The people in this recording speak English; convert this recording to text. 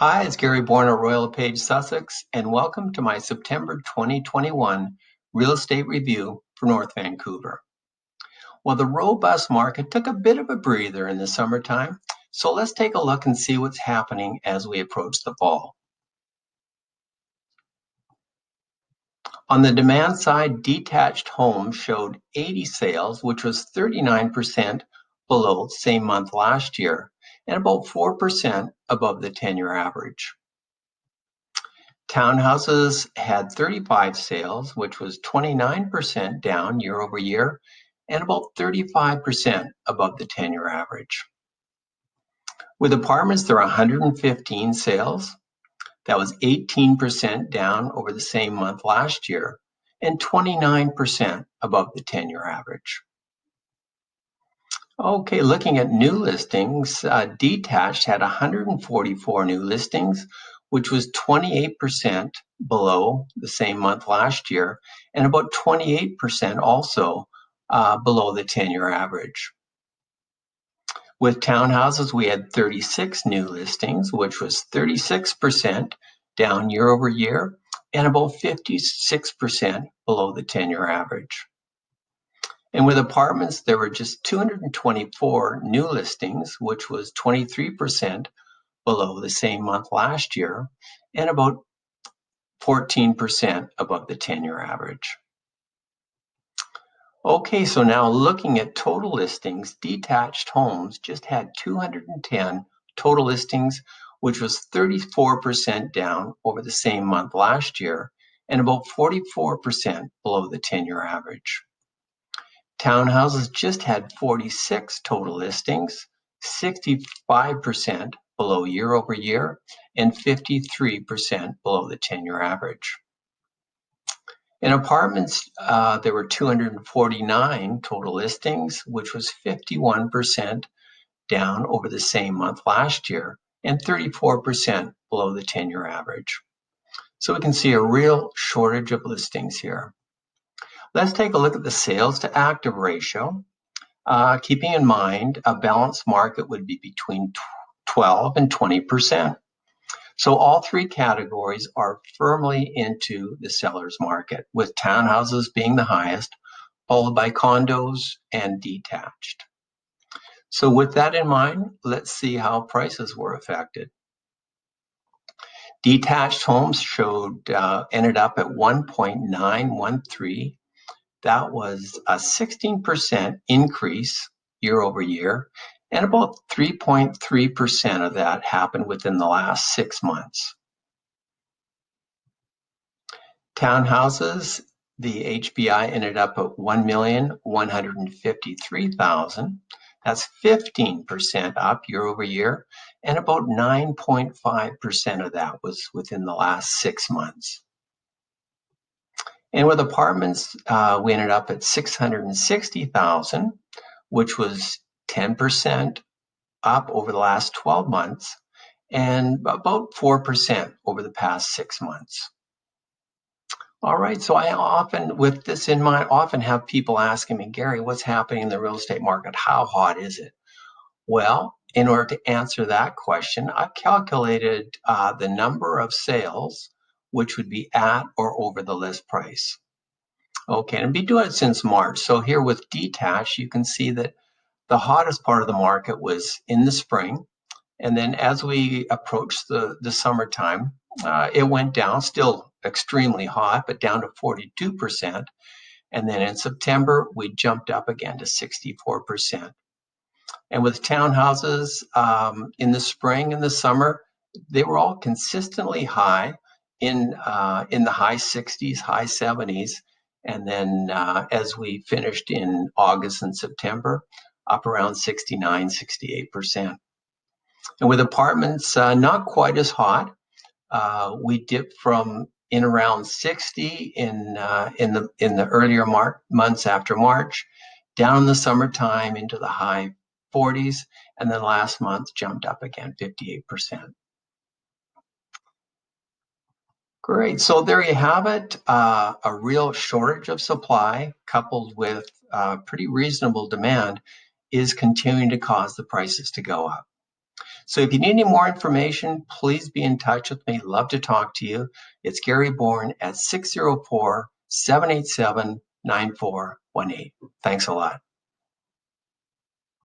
Hi, it's Gary Bourne of Royal LePage, Sussex, and welcome to my September 2021 real estate review for North Vancouver. Well, the robust market took a bit of a breather in the summertime, so let's take a look and see what's happening as we approach the fall. On the demand side, detached homes showed 80 sales, which was 39% below the same month last year, and about 4% above the 10-year average. Townhouses had 35 sales, which was 29% down year over year and about 35% above the 10-year average. With apartments, there are 115 sales. That was 18% down over the same month last year and 29% above the 10-year average. Okay, looking at new listings, detached had 144 new listings, which was 28% below the same month last year, and about 28% also below the 10-year average. With townhouses, we had 36 new listings, which was 36% down year over year, and about 56% below the 10-year average. And with apartments, there were just 224 new listings, which was 23% below the same month last year and about 14% above the 10-year average. Okay, so now looking at total listings, detached homes just had 210 total listings, which was 34% down over the same month last year and about 44% below the 10-year average. Townhouses just had 46 total listings, 65% below year over year and 53% below the 10-year average. In apartments, there were 249 total listings, which was 51% down over the same month last year and 34% below the 10-year average. So we can see a real shortage of listings here. Let's take a look at the sales to active ratio. Keeping in mind a balanced market would be between 12 and 20%. So all three categories are firmly into the seller's market, with townhouses being the highest, followed by condos and detached. So with that in mind, let's see how prices were affected. Detached homes ended up at 1.913. That was a 16% increase year over year, and about 3.3% of that happened within the last 6 months. Townhouses, the HPI ended up at 1,153,000. That's 15% up year over year, and about 9.5% of that was within the last 6 months. And with apartments, we ended up at 660,000, which was 10% up over the last 12 months and about 4% over the past 6 months. All right, so I often, with this in mind, often have people asking me, Gary, what's happening in the real estate market? How hot is it? Well, in order to answer that question, I've calculated the number of sales which would be at or over the list price. Okay, and I've been doing it since March. So here with detached, you can see that the hottest part of the market was in the spring. And then as we approached the summertime, it went down, still extremely hot, but down to 42%. And then in September, we jumped up again to 64%. And with townhouses in the spring and the summer, they were all consistently high in the high 60s, high 70s. And then as we finished in August and September, up around 69, 68%. And with apartments, not quite as hot. We dipped from in around 60 in the earlier months after March, down in the summertime into the high 40s, and then last month jumped up again, 58%. Great, so there you have it. A real shortage of supply coupled with pretty reasonable demand is continuing to cause the prices to go up. So if you need any more information, please be in touch with me. Love to talk to you. It's Gary Bourne at 604-787-9418. Thanks a lot.